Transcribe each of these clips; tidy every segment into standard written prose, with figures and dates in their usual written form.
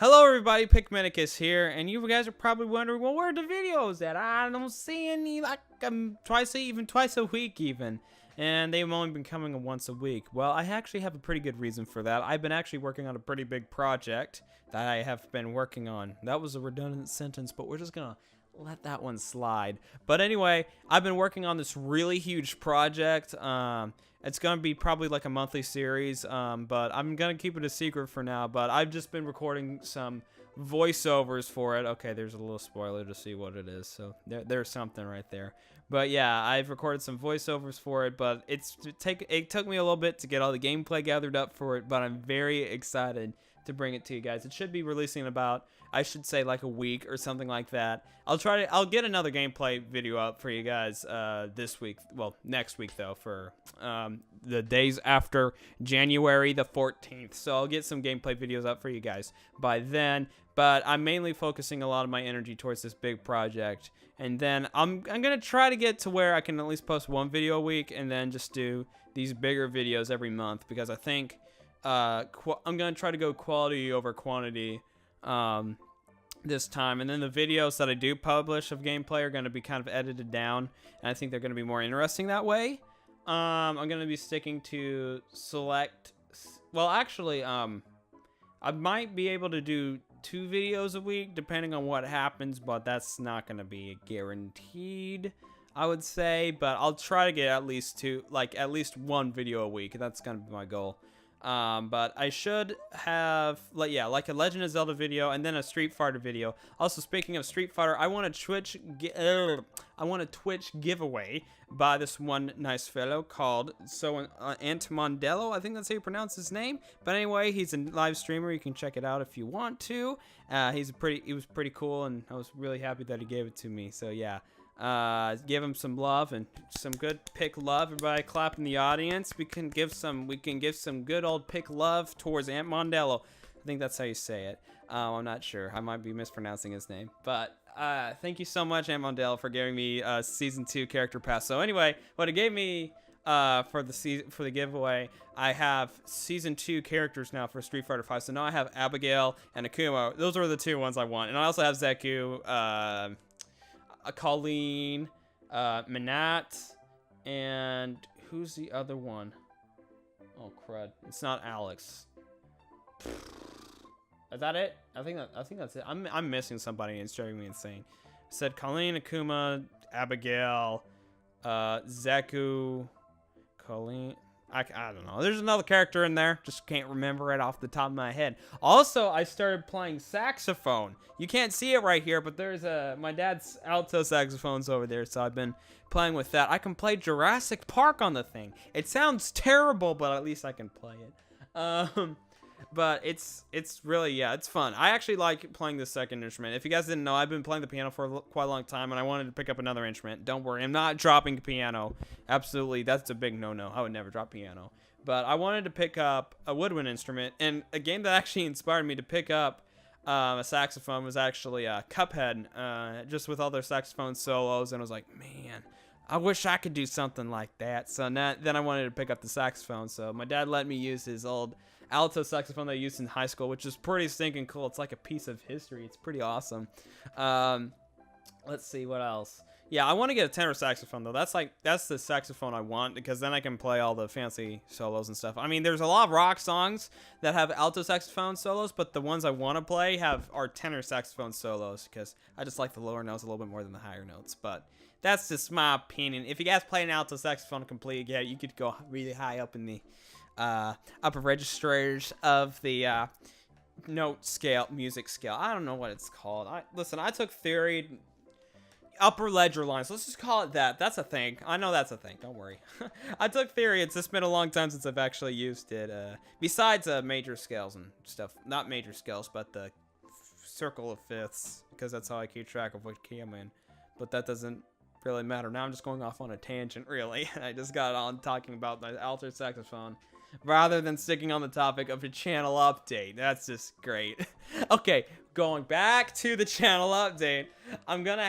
Hello everybody, Pikminnicus here, and you guys are probably wondering, well, where are the videos at? I don't see any, like, twice a week even. And they've only been coming once a week. Well, I actually have a pretty good reason for that. I've been actually working on a pretty big project that I have been working on. That was a redundant sentence, but we're just gonna let that one slide. But anyway, I've been working on this really huge project. It's going to be probably like a monthly series, but I'm going to keep it a secret for now. But I've just been recording some voiceovers for it. Okay, there's a little spoiler to see what it is. So there's something right there. But yeah, I've recorded some voiceovers for it, but it took me a little bit to get all the gameplay gathered up for it, but I'm very excited to bring it to you guys. It should be releasing in about, I should say, like a week or something like that. I'll get another gameplay video up for you guys this week. Well, next week though, for the days after January the 14th. So I'll get some gameplay videos up for you guys by then. But I'm mainly focusing a lot of my energy towards this big project. And then I'm gonna try to get to where I can at least post one video a week, and then just do these bigger videos every month, because I think I'm gonna try to go quality over quantity this time. And then the videos that I do publish of gameplay are going to be kind of edited down, and I think they're going to be more interesting that way. I'm going to be sticking to actually, I might be able to do 2 videos a week depending on what happens, but that's not going to be guaranteed, I would say. But I'll try to get at least at least 1 video a week. That's going to be my goal. But I should have, like a Legend of Zelda video, and then a Street Fighter video. Also, speaking of Street Fighter, I want a Twitch giveaway by this one nice fellow called Mondello. I think that's how you pronounce his name. But anyway, he's a live streamer. You can check it out if you want to. He was pretty cool, and I was really happy that he gave it to me. So yeah. Give him some love and some good pick love. Everybody clap in the audience. We can give some good old pick love towards Aunt Mondello. I think that's how you say it. I'm not sure. I might be mispronouncing his name. But thank you so much, Aunt Mondello, for giving me season 2 character pass. So anyway, what it gave me for the giveaway, I have season 2 characters now for Street Fighter 5. So now I have Abigail and Akuma. Those are the 2 ones I want. And I also have Zeku, Colleen, Minat, and who's the other one? Oh crud! It's not Alex. Is that it? I think that's it. I'm missing somebody, and it's driving me insane. I said Colleen, Akuma, Abigail, Zeku, Colleen. I don't know. There's another character in there. Just can't remember it off the top of my head. Also, I started playing saxophone. You can't see it right here, but there's my dad's alto saxophone's over there, so I've been playing with that. I can play Jurassic Park on the thing. It sounds terrible, but at least I can play it. But it's really, yeah, it's fun. I actually like playing the second instrument. If you guys didn't know, I've been playing the piano for quite a long time, and I wanted to pick up another instrument. Don't worry, I'm not dropping piano. Absolutely, that's a big no-no. I would never drop piano. But I wanted to pick up a woodwind instrument, and a game that actually inspired me to pick up a saxophone was actually Cuphead, just with all their saxophone solos, and I was like, man, I wish I could do something like that. So then I wanted to pick up the saxophone, so my dad let me use his old alto saxophone that I used in high school, which is pretty stinking cool. It's like a piece of history. It's pretty awesome. Let's see what else. Yeah, I want to get a tenor saxophone though. That's the saxophone I want, because then I can play all the fancy solos and stuff. I mean, there's a lot of rock songs that have alto saxophone solos, but the ones I want to play are tenor saxophone solos, because I just like the lower notes a little bit more than the higher notes. But that's just my opinion. If you guys play an alto saxophone completely, yeah, you could go really high up in the upper registers of the music scale. I don't know what it's called. Listen, I took theory, upper ledger lines. Let's just call it that. That's a thing. I know that's a thing. Don't worry. I took theory. It's just been a long time since I've actually used it. Besides major scales and stuff. Not major scales, but the circle of fifths, because that's how I keep track of what key I'm in. But that doesn't really matter. Now I'm just going off on a tangent, really. I just got on talking about my alto saxophone, rather than sticking on the topic of a channel update. That's just great. Okay, going back to the channel update, I'm gonna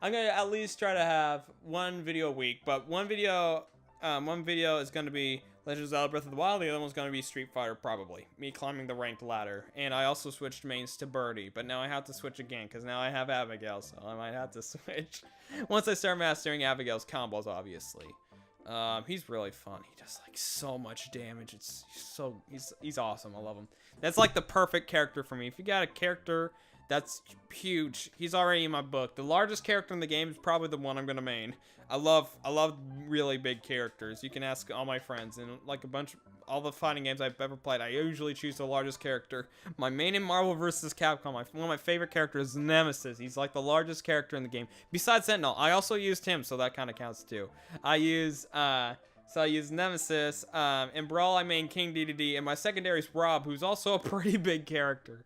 at least try to have 1 video a week, but one video is gonna be Legend of Zelda Breath of the Wild. The other one's going to be Street Fighter, probably. Me climbing the ranked ladder. And I also switched mains to Birdie, but now I have to switch again, because now I have Abigail, so I might have to switch. Once I start mastering Abigail's combos, obviously. He's really fun. He does, like, so much damage. He's awesome. I love him. That's, like, the perfect character for me. If you got a character that's huge, he's already in my book. The largest character in the game is probably the one I'm going to main. I love really big characters. You can ask all my friends, and like all the fighting games I've ever played, I usually choose the largest character. My main in Marvel vs. Capcom, one of my favorite characters is Nemesis. He's like the largest character in the game. Besides Sentinel, I also used him, so that kind of counts too. I use Nemesis. In Brawl, I main King Dedede, and my secondary is Rob, who's also a pretty big character.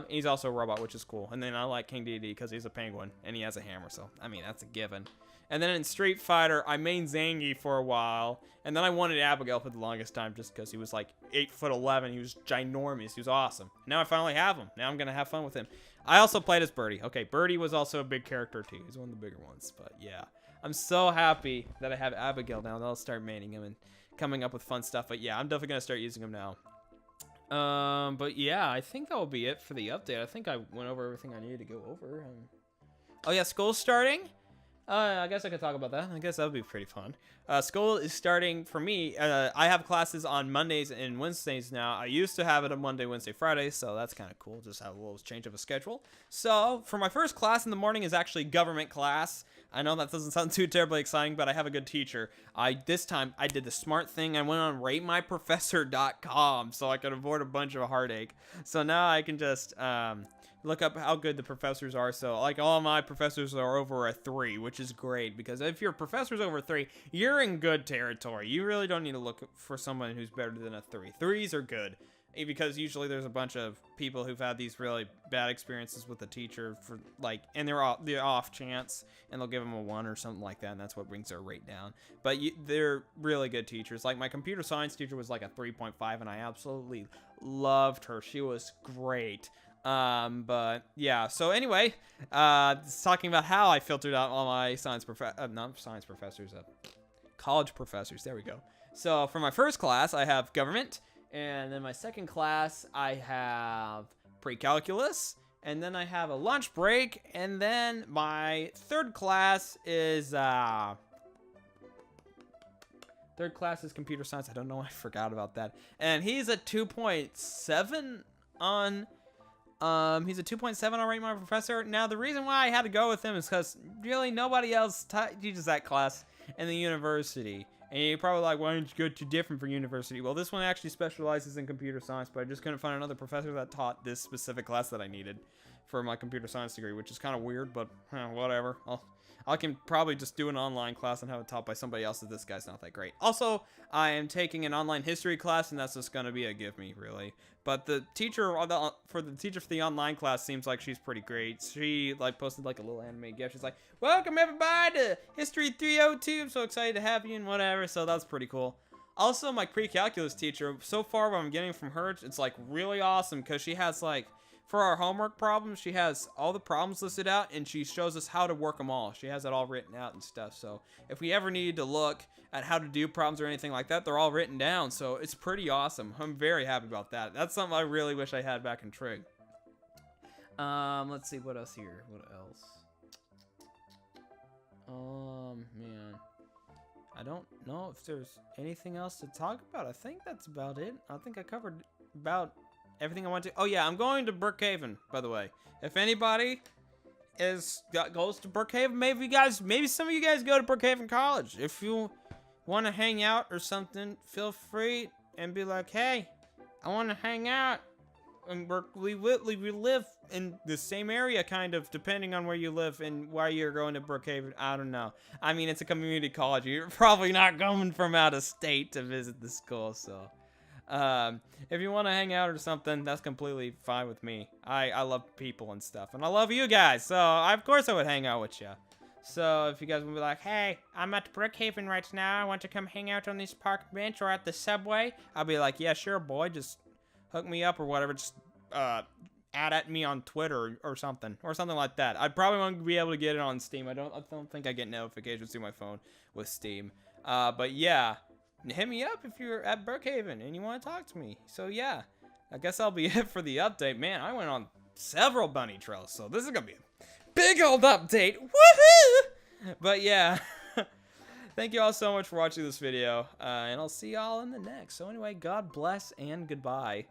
He's also a robot, which is cool. And then I like King Dedede because he's a penguin, and he has a hammer, so, I mean, that's a given. And then in Street Fighter, I mained Zangief for a while. And then I wanted Abigail for the longest time just because he was like 8'11". He was ginormous. He was awesome. Now I finally have him. Now I'm going to have fun with him. I also played as Birdie. Okay, Birdie was also a big character too. He's one of the bigger ones. But yeah, I'm so happy that I have Abigail now. I'll start maining him and coming up with fun stuff. But yeah, I'm definitely going to start using him now. But yeah, I think that will be it for the update. I think I went over everything I needed to go over. Oh yeah, school's starting. I guess I could talk about that. I guess that would be pretty fun. School is starting for me. I have classes on Mondays and Wednesdays now. I used to have it on Monday, Wednesday, Friday, so that's kind of cool. Just have a little change of a schedule. So for my first class in the morning is actually government class. I know that doesn't sound too terribly exciting, but I have a good teacher. This time I did the smart thing. I went on ratemyprofessor.com so I could avoid a bunch of heartache. So now I can just look up how good the professors are. So like all my professors are over a 3, which is great, because if your professor's over 3, you're in good territory. You really don't need to look for someone who's better than a 3. 3s are good, because usually there's a bunch of people who've had these really bad experiences with the teacher for like, and they're off chance, and they'll give them a 1 or something like that, and that's what brings their rate down. But they're really good teachers. Like my computer science teacher was like a 3.5, and I absolutely loved her. She was great. But yeah, so anyway, talking about how I filtered out all my college professors. There we go. So for my first class, I have government, and then my second class, I have pre-calculus, and then I have a lunch break, and then my third class is, computer science. I don't know, I forgot about that. And he's a 2.7 on... he's a 2.7 on Rate My Professor. Now, the reason why I had to go with him is because really nobody else teaches that class in the university. And you're probably like, why don't you go to different for university? Well, this one actually specializes in computer science, but I just couldn't find another professor that taught this specific class that I needed for my computer science degree, which is kind of weird, but whatever. I can probably just do an online class and have it taught by somebody else if this guy's not that great. Also, I am taking an online history class, and that's just going to be a give me, really. But the teacher for the online class seems like she's pretty great. She like posted like a little anime gift. She's like, "Welcome everybody to History 302. I'm so excited to have you," and whatever. So that's pretty cool. Also, my pre-calculus teacher, so far what I'm getting from her, it's like really awesome, because she has like, for our homework problems, she has all the problems listed out, and she shows us how to work them all. She has it all written out and stuff. So if we ever need to look at how to do problems or anything like that, they're all written down. So it's pretty awesome. I'm very happy about that. That's something I really wish I had back in Trig. Let's see, what else here? What else? Man. I don't know if there's anything else to talk about. I think that's about it. I think I covered about everything I want to. Oh yeah, I'm going to Brookhaven, by the way. If anybody goes to Brookhaven, maybe some of you guys go to Brookhaven College. If you want to hang out or something, feel free and be like, "Hey, I want to hang out." And we live in the same area, kind of, depending on where you live and why you're going to Brookhaven. I don't know. I mean, it's a community college. You're probably not coming from out of state to visit the school, so if you want to hang out or something, that's completely fine with me. I love people and stuff, and I love you guys, so of course I would hang out with you. So if you guys would be like, "Hey, I'm at Brookhaven right now. I want to come hang out on this park bench or at the subway," I'll be like, "Yeah, sure, boy. Just hook me up or whatever. Just add at me on Twitter or something like that." I probably won't be able to get it on Steam. I don't think I get notifications through my phone with Steam. But yeah, hit me up if you're at Brookhaven and you want to talk to me. So yeah, I guess that'll be it for the update. Man, I went on several bunny trails, so this is gonna be a big old update. Woohoo! But yeah, thank you all so much for watching this video, and I'll see y'all in the next. So anyway, God bless and goodbye.